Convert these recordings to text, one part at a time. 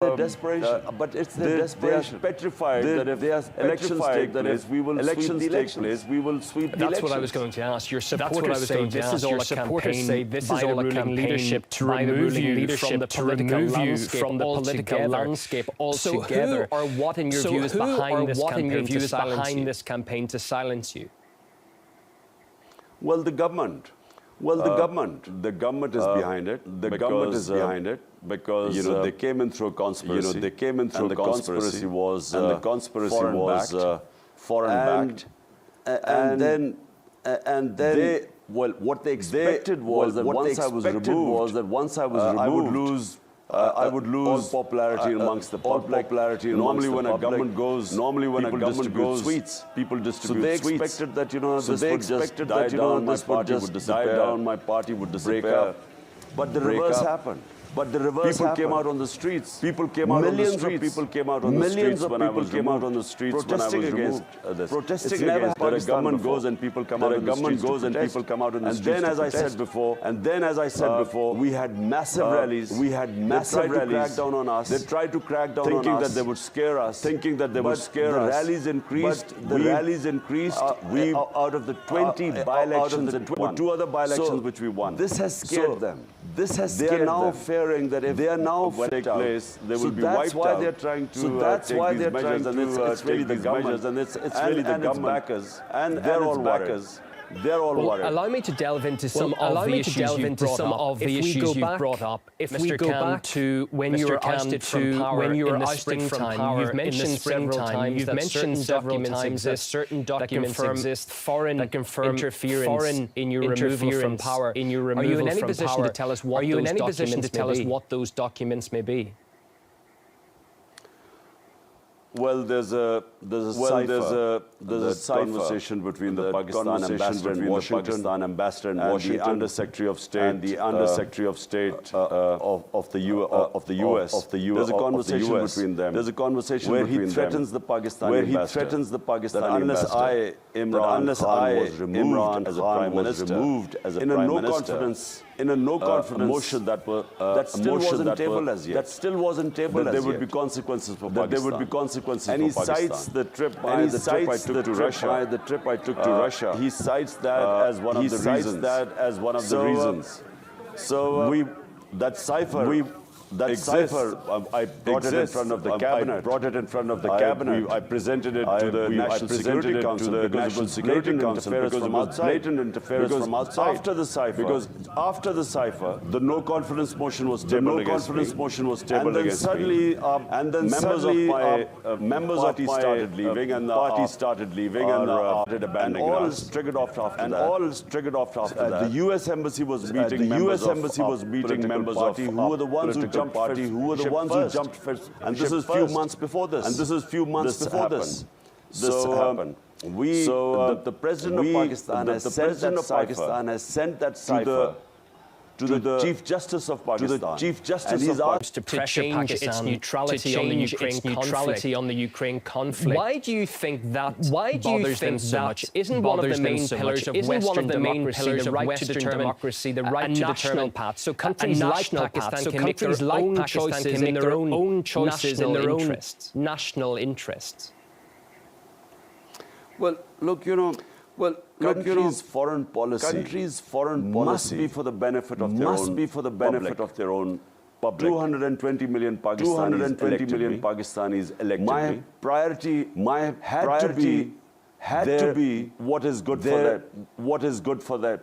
their desperation. But it's their desperation. They are petrified that if elections take place, we will sweep the elections. We will sweep the elections. That's what I was going to ask. Your supporters say this is all a campaign by the ruling leadership to remove you from the political landscape altogether. So who or what, in your view, is behind this campaign to silence you? Well, the government. The government is behind it. The government is behind it because they came in through a conspiracy. The conspiracy was foreign backed, and then what they expected was that once I was removed, I would lose all popularity amongst the public. Normally, when a government goes, people distribute sweets. So they expected that this would just die down. My party would disappear. But the reverse happened. People came out on the streets. Millions of people came out on the streets when I was removed, protesting against this. Protesting against that a government goes and people come out on the streets to protest. And then, as I said before, we had massive rallies. They tried to crack down on us. They tried to crack down on us, thinking that they would scare us. The rallies increased. We out of the 20 by-elections, there were 2 other by-elections which we won. This has scared them. They are now fearing that if they are now take place, they will be wiped out. They're trying to take these measures, and it's really the government, and it's really the government backers, and they're all backers. They're all worried. Allow me to delve into some of the issues you've brought up. If we go back to when you were ousted from power in the springtime, you've mentioned several times that certain documents exist, foreign interference in your removal from power. Are you in any position to tell us what those documents may be? Well, there's a conversation between the Pakistan ambassador in Washington and the Undersecretary of State of the US. There's a conversation between them. Where he threatens the Pakistan ambassador that unless Imran Khan was removed as a prime minister, in a no-confidence motion that still wasn't tabled as yet. There would be consequences for Pakistan. And he cites the trip I took to Russia. He cites that as one of the reasons. So that cipher. I brought it in front of the cabinet. I presented it to the National Security Council because it was blatant interference from outside. After the cipher, the no-confidence motion was tabled against me. And then suddenly, members of my started leaving, and the party started leaving, and all is triggered off after that. The U.S. Embassy was meeting members of the party who were the ones who jumped first. And this is few months before this. The President of Pakistan has sent that cipher to the Chief Justice of Pakistan. And he's asked to change its neutrality on the Ukraine conflict. Why do you think that bothers them so much? Isn't one of the main pillars of Western democracy the right to determine democracy, the right to determine path? So countries like Pakistan can make their own choices in their own national interests. Well, look, countries' foreign policy must be for the benefit of their own public. 220 million Pakistanis elected. My priority had to be what is good for their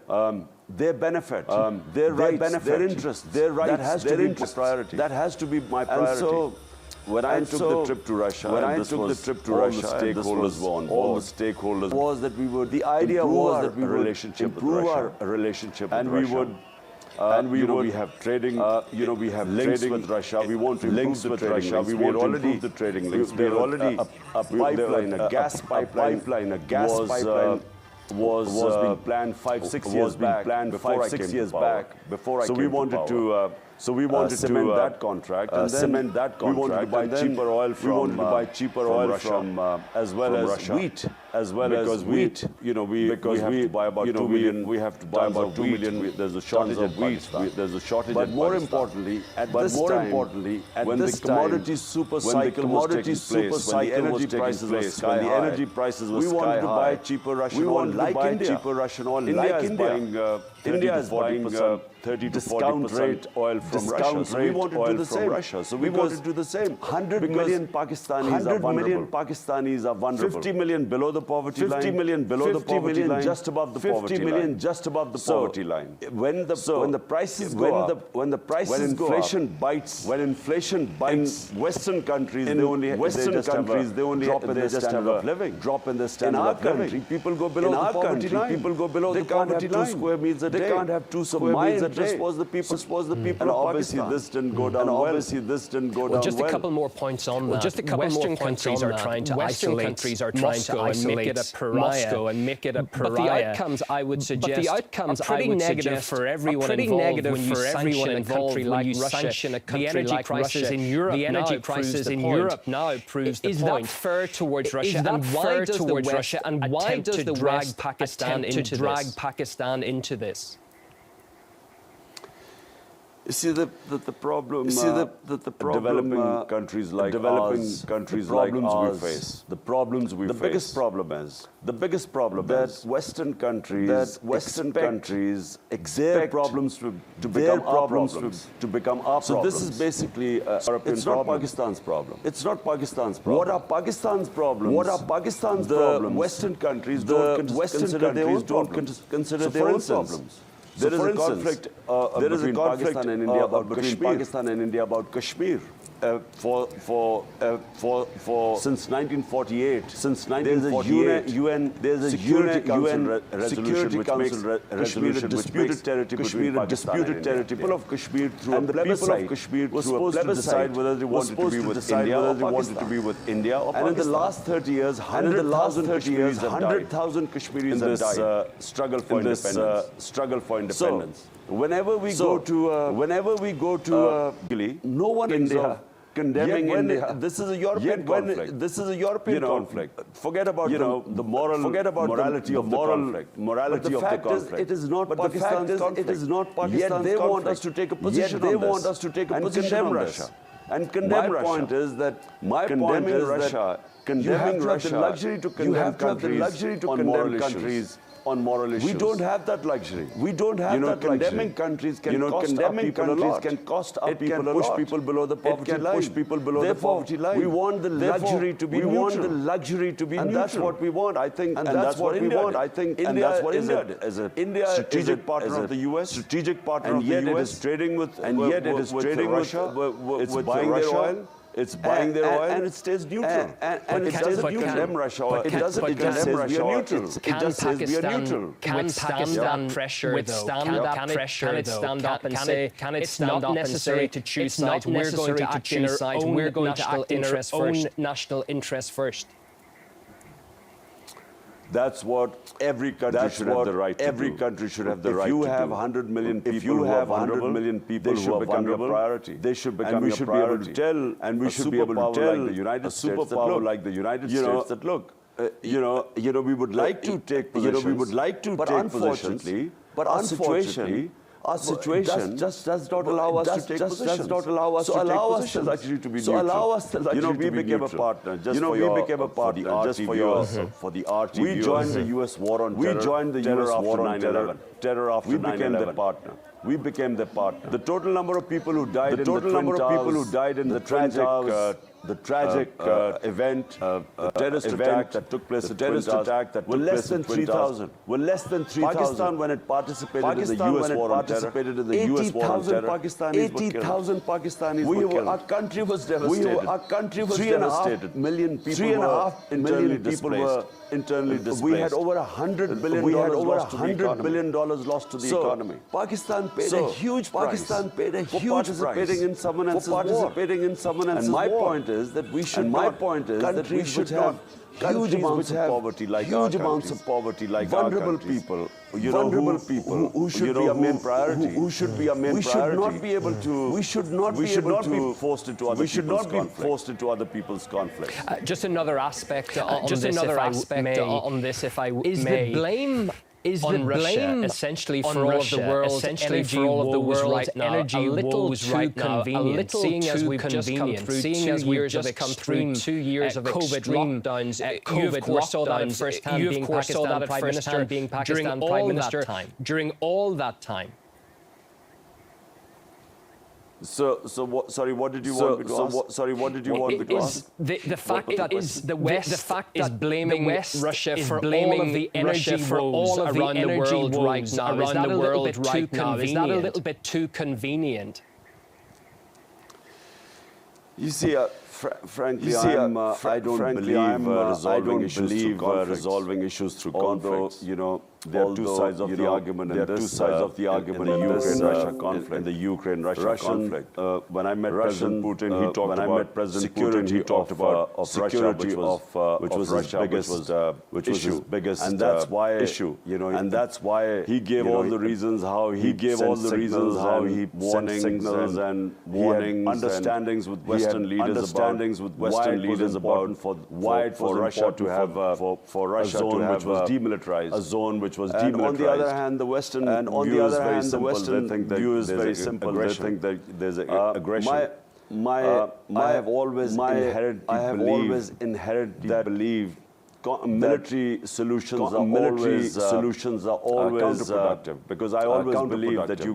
benefit, their rights, their interests, their rights. That has to be my priority. That has to be my priority. And so, when I took the trip to Russia, all the stakeholders were on board. The idea was that we would improve our relationship with Russia. We have trading, we have links with Russia. We want to improve the trading links. We want to improve the trading links. We already a gas pipeline was being planned 5-6 years back. So we wanted to cement that contract, and then we wanted to buy cheaper oil from Russia, as well as wheat as well as wheat. We have to buy about 2 million. We have to buy about 2 million. There's a shortage of wheat. There's a shortage. But more importantly, when the commodity super cycle was taking place, when the energy prices were sky high, we wanted to buy cheaper Russian oil. India is buying 30 to 40% rate oil from Russia. So we want to do the same. So we want to do the same. 100 million Pakistanis are vulnerable. 50 million below the poverty line. 50 million below the poverty line. Just above the poverty line. 50 million just above the poverty line. When the prices go up, when inflation bites, in Western countries, they only have a drop in their standard of living. In our country, people go below the poverty line. People go below the poverty line. They can't have 2 square meals a day. They can't have 2 square meals a day. Just was the people and obviously this didn't go down well. Just a couple more points on that. Just a couple more countries are trying to isolate Moscow and make it a pariah. But the outcomes, I would suggest, are pretty negative for everyone involved. When you sanction a country like Russia, the energy crisis in Europe now proves the point. Is that fair towards Russia? And why does the West attempt to drag Pakistan into this? You see the problem. Developing countries like ours, we face. The problems we face. The biggest problem is that Western countries expect their problems to become our problems. So this is basically it's not Pakistan's problem. It's not Pakistan's problem. What are Pakistan's problems? The Western countries don't consider their own problems. There is a conflict between Pakistan and India about Kashmir. Since 1948, there's a Security Council resolution which makes Kashmir a disputed territory. People of Kashmir through a plebiscite were supposed to decide whether they wanted to be with India or Pakistan. And in the last 30 years, 100,000 Kashmiris have died in this struggle for independence. So, whenever we go to no one in India condemning India. This is a European conflict. This is a European conflict. Forget about the morality of the conflict. Morality of the conflict. It is not Pakistan's conflict. It is not Pakistan's conflict. Yet they want us to take a position on this. And condemn Russia. And condemn Russia. My point is that condemning Russia, you have to condemn countries on moral issues. We don't have that luxury. Condemning countries can cost our people a lot. It can push people below the poverty line. Therefore, we want the luxury to be neutral. And that's what we want, I think. And that's what we want, I think. And that's what India is a strategic partner of the US. And yet it is trading with Russia. It's buying their oil. It's buying their oil and it stays neutral. And it doesn't condemn Russia. It doesn't condemn Russia. It just says we are neutral. Can Pakistan withstand that pressure? Can it stand up and say, it's not necessary to choose sides. We're going to act in our own national interest first. That's what every country should have the right to do. Every country should have the right to do. If you have 100 million people who are vulnerable, they should become your priority. They should become your priority. And we should be able to tell a superpower like the United States that, look, we would like to take positions, but unfortunately, our situation just does not allow us to take positions. So allow us the luxury to be neutral. We became a partner just for the RT viewers. We joined the US war on terror. We joined the US war on terror after 9/11. We became their partner. The total number of people who died in the tragic event, terrorist attack that took place at Twin Towers, were less than 3,000. Pakistan, when it participated in the US war on terror, 80,000 Pakistanis were killed. Our country was devastated. 3.5 million people were internally displaced. We had over $100 billion lost to the economy. Pakistan paid a huge price for participating in someone else's war. And my point is that we should have huge amounts of poverty like our countries, vulnerable people vulnerable people who should be a main priority. Who should be a main priority. We should not be forced into other people's conflicts. Just another aspect on this, if I may. Is the blame on Russia essentially for all of the world's energy woes right now a little too convenient, seeing as we've just come through 2 years of extreme COVID lockdowns, you of course saw that at first hand being Pakistan Prime Minister during all that time. So what? Sorry, what did you want me to ask? Sorry, what did you want me to ask? The fact that the West is blaming Russia for all of the energy woes around the world right now. Is that a little bit too convenient? Is that a little bit too convenient? You see, frankly, I don't believe resolving issues through conflict. There are two sides of the argument in this Ukraine-Russia conflict. In the Ukraine-Russia conflict, when I met President Putin, he talked about security. He talked about security which was his biggest issue, and that's why issue. And that's why he gave all the reasons how he gave all the reasons how he sent signals and warnings, understandings with Western leaders about why for Russia to have a zone which was demilitarized, a zone which was demilitarized. And on the other hand, the Western view is very simple. They think that there's aggression. I have always inherently believed military solutions are always counterproductive, because I always believe that you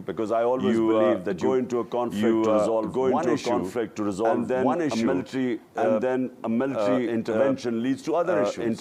go into a conflict to resolve one issue, and then a military intervention leads to other issues.